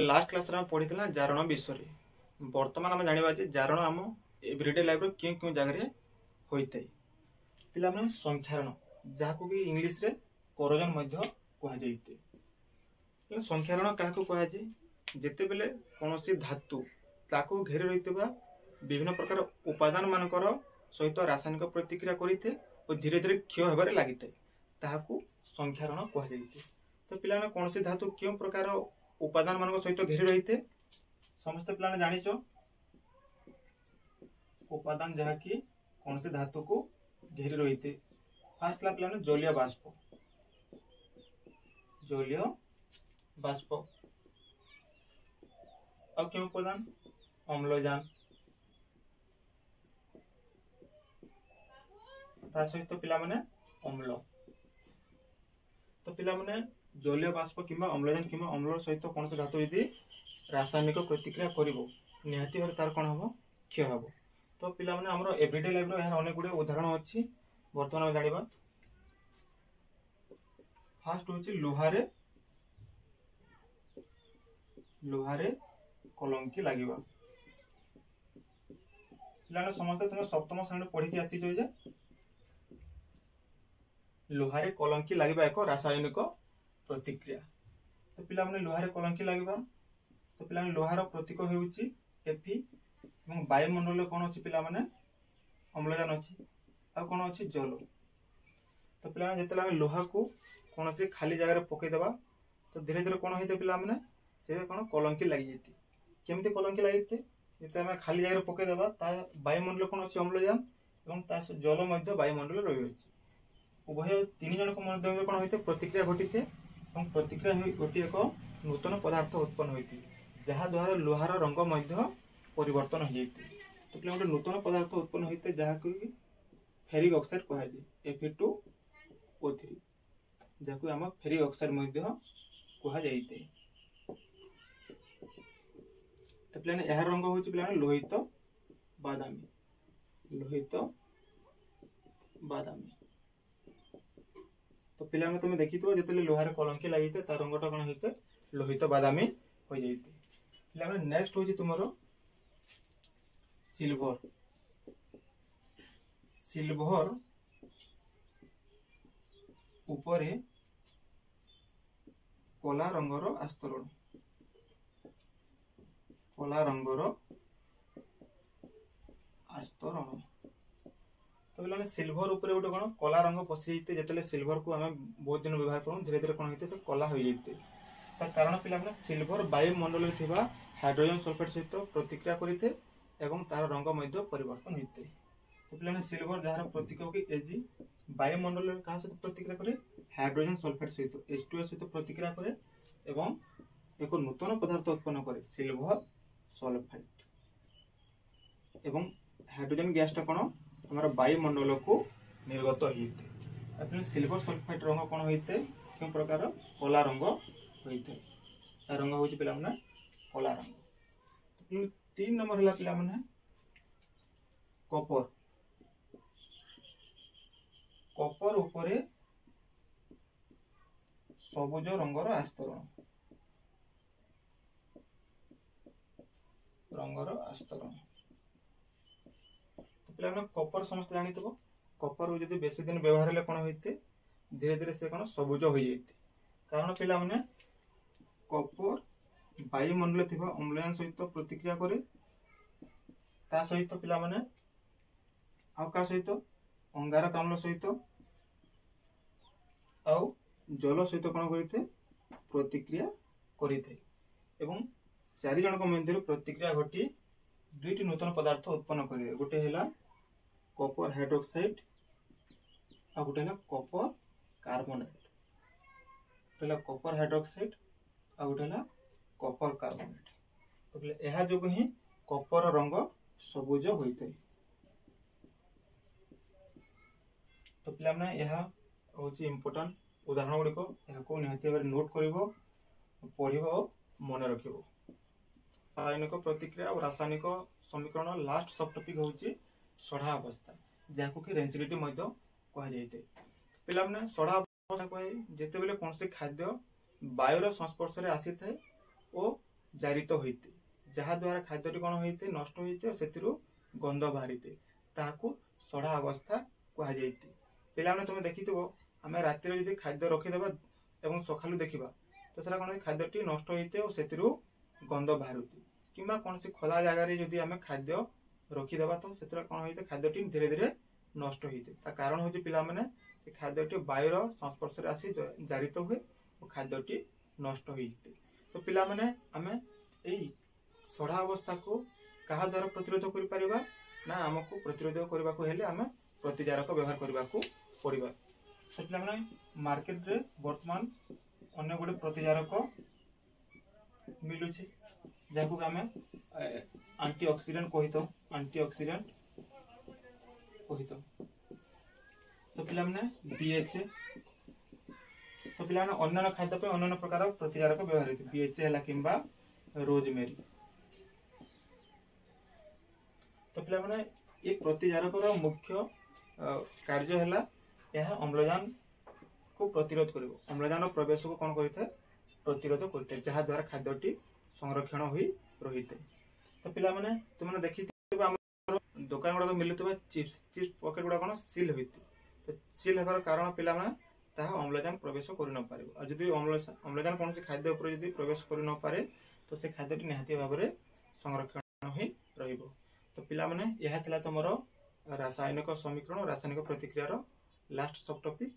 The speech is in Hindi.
लास्ट क्लास रे पढ़ी जारण विषय बर्तमान आम जाना जारण आम एवरीडे लाइफ क्यों क्यों जगह होता है पे संख्यारण जहाँ कि इंग्लीश रे कोरोजन कहुए संख्यारण क्या कहुए जिते बेले कौन धातु ताको घेरी रही विभिन्न प्रकार उपादान मानकर सहित रासायनिक प्रतिक्रिया करते और धीरे धीरे क्षय होबार लगी ताकू संख्यारण कहुए। तो पिला कौन सी धातु क्यों प्रकार उपादान मान सहित घेरी रही थे समस्त पिला जानिच उपादान जहाँ कि कौन सी धातु को घेरी रही थे। फास्ट पिला जलीय बाष्प और क्यों उपादान अम्लजान ता सहित पिला माने अम्ल। तो पिला माने जलीय बाष्प किंबा अम्लजान किंबा अम्ल सहित कौन से धातु यदि रासायनिक प्रतिक्रिया करिवो निहाती भाव तार कौन हम क्षय हम। तो पिला माने हमरो एवरीडे लाइफ रो अनेक गुडे उदाहरण अछि वर्तमान जानिबा। फास्ट होछि लुहारे कलंकी लागिबा। पिला समस्त तुम सप्तम श्रेणी पढ़ी के आसी जे लुहारे कलंकी लागिबा एक रासायनिक प्रतिक्रिया। तो पिला माने लुहारे कलंकी लागिबा तो पिला लुहार प्रतीक हेउची Fe এবং वायुमंडल कौन अच्छी पिला माने अम्लजान अच्छी आ कौन अच्छी जल। तो पिला जिते लुहा को कौन से खाली जगह पकईदेवा तो धीरे धीरे कौन होते पिला माने से कौन कलंकी लगी जाती केमती कलंकी लगी जिते खाली जगह पकईदेवा वायुमंडल कौन अच्छी अम्लजान और जल वायुमंडल रही है उभय तीन जन मध्य कौन होते प्रतिक्रिया घटी थे प्रतिक्रिया घटी एक नूतन पदार्थ उत्पन्न होती जहाँ द्वारा लुहार रंग परिवर्तन हो जाती। तो गोटे नूतन पदार्थ उत्पन्न होते जहाँ कि फेरिक ऑक्साइड कहुए Fe2O3 जहाँ आम फेरिक ऑक्साइड कहुए। तो पे यार रंग हूँ पे लोहित बादामी। तो पिला तुम देखी जो लुहार कलंकी लगी तार रंगटा कौन होते लोहित बादामी हो जाते। नेक्स्ट हूँ तुम सिल्भर उपरे कला रंगर आस्तरण तो पे सिल्भर उपरे गोटे कौन कला रंग पशि जाते सिल्भर को आम बहुत दिन व्यवहार करूँ धीरे धीरे कौन होते कला हो जाते तार कारण पे सिल्भर वायुमंडल हाइड्रोजन सल्फेट सहित प्रतिक्रिया करते एवं तार रंग परिवर्तन होते। तो पे सिल्भर जार प्रतीक कि Ag वायुमंडल क्या सहित प्रतिक्रिया करे हाइड्रोजन सल्फेट सहित H2O सहित प्रतिक्रिया करे एवं एक नूतन पदार्थ उत्पन्न करे सिल्भर सल्फाइड एवं हाइड्रोजन गैसटा कौन हमारा वायुमंडल को निर्गत होते। सिल्भर सल्फाइड रंग कौन होते क्यों प्रकार कला रंग होते रंग हूँ पे कला रंग। तो 3 नंबर है पे कपर उपरे सबुज रंगर आस्तरण तो पे कपर समस्त जानी कपर जब बेसी दिन व्यवहार हेले कौन होते धीरे धीरे से कौन सबुज हो जाते कारण पिला माने कपर वायुमंडल थी अम्लजान सहित प्रतिक्रिया करे ता सहित पिला माने आउ का सहित अंगारक अम्ल सहित आउ जल सहित कौन करते प्रतिक्रिया करते एवं 4 जन मध्य प्रतिक्रिया घटी 2टी नूतन पदार्थ उत्पन्न करे गोटे है कपर हाइड्रोक्साइड आ गोटे है कपर कार्बोनेट कपर हाइड्रोक्साइड आ गोटे है कपर कार्बोनेट। तो यह जो ही कपर रंग सबुज होता है। तो पे यह हूँ इम्पोर्टाट उदाहरण गुड़िक निहाती भाव नोट कर पढ़ मन रख। रासायनिक प्रतिक्रिया और रासायनिक समीकरण लास्ट सब टॉपिक हूँ सढ़ा अवस्था जहाँ कि रेंसिडिटी कहुए। पे सढ़ा अवस्था कहे जिते बेले कौन से खाद्य वायुर संस्पर्श में आसी थाए और ଜାରିତ ହୋଇଥାଏ, ଯାହାଦ୍ୱାରା ଖାଦ୍ୟଟି କ'ଣ ହୋଇଥାଏ ନଷ୍ଟ ହୋଇଥାଏ, ସେଥିରୁ ଗନ୍ଧ ବାହାରିଥାଏ, ତାହାକୁ ସଢ଼ା ଅବସ୍ଥା କୁହାଯାଇଥାଏ। ପିଲାମାନେ ତୁମେ ଦେଖିଥିବ ଆମେ ରାତିରେ ଯଦି ଖାଦ୍ୟ ରଖିଦେବା ଏବଂ ସକାଳୁ ଦେଖିବା ତ ସେଟା କ'ଣ ଖାଦ୍ୟଟି ନଷ୍ଟ ହୋଇଥାଏ ଓ ସେଥିରୁ ଗନ୍ଧ ବାହାରୁଥାଏ। କିମ୍ବା କୌଣସି ଖୋଲା ଜାଗାରେ ଯଦି ଆମେ ଖାଦ୍ୟ ରଖିଦେବା ତ ସେଥିରେ କ'ଣ ହୋଇଥାଏ ଖାଦ୍ୟଟି ଧୀରେ ଧୀରେ ନଷ୍ଟ ହୋଇଥାଏ। ତା କାରଣ ହେଉଛି ପିଲାମାନେ ସେ ଖାଦ୍ୟଟି ବାୟୁର ସଂସ୍ପର୍ଶରେ ଆସି ଜାରିତ ହୁଏ ଓ ଖାଦ୍ୟଟି ନଷ୍ଟ ହୋଇଥାଏ। ତ ପିଲାମାନେ ଆମେ ଏଇ ସଢ଼ା ଅବସ୍ଥାକୁ କାହା ଦ୍ୱାରା ପ୍ରତିରୋଧ କରିପାରିବା ନା ଆମକୁ ପ୍ରତିରୋଧ କରିବାକୁ ହେଲେ ଆମେ ପ୍ରତିଜାରକ ବ୍ୟବହାର କରିବାକୁ ପଡ଼ିବ। ତ ପିଲାମାନେ ମାର୍କେଟରେ ବର୍ତ୍ତମାନ ଅନ୍ୟ ଗୋଟେ ପ୍ରତିଜାରକ ମିଳୁଛି ଯାହାକୁ ଆମେ ଆଣ୍ଟିଅକ୍ସିଡେଣ୍ଟ କହିଥାଉ, ତ ପିଲାମାନେ BHA। ତ ପିଲାମାନେ ଅନ୍ୟାନ୍ୟ ଖାଦ୍ୟ ପାଇଁ ଅନ୍ୟାନ୍ୟ ପ୍ରକାର ପ୍ରତିଜାରକ ବ୍ୟବହାର ହୋଇଥାଏ। BHA ହେଲା କିମ୍ବା ରୋଜମେରୀ। ତ ପିଲାମାନେ ଏ ପ୍ରତିଜାରକର ମୁଖ୍ୟ କାର୍ଯ୍ୟ ହେଲା ଏହା ଅମ୍ଳଜାନ को प्रतिरोध करिवो, अम्लजान प्रवेश को कौन करिଥାଏ प्रतिरोध करिଥାଏ, जहा द्वारा खाद्यटी संरक्षण होई रहिଥାଏ। तो पिला माने तुमने देखिथिबा हमर दुकान गुडा मिलुतबा चिप्स पॉकेट गुडा कोन सील होइते, तो सील हेबार कारण पिला माने ताहा अम्लजान प्रवेश करि न पारिबो। आ जदि अम्लजान कोनसी खाद्य ऊपर जदि प्रवेश करि न पारे तो से खाद्यटी निहाती भाबरे संरक्षण होई रहिबो। तो पिला माने यहा थिला तमरो रासायनिक समीकरण रासायनिक प्रतिक्रिया रो लास्ट सब टॉपिक।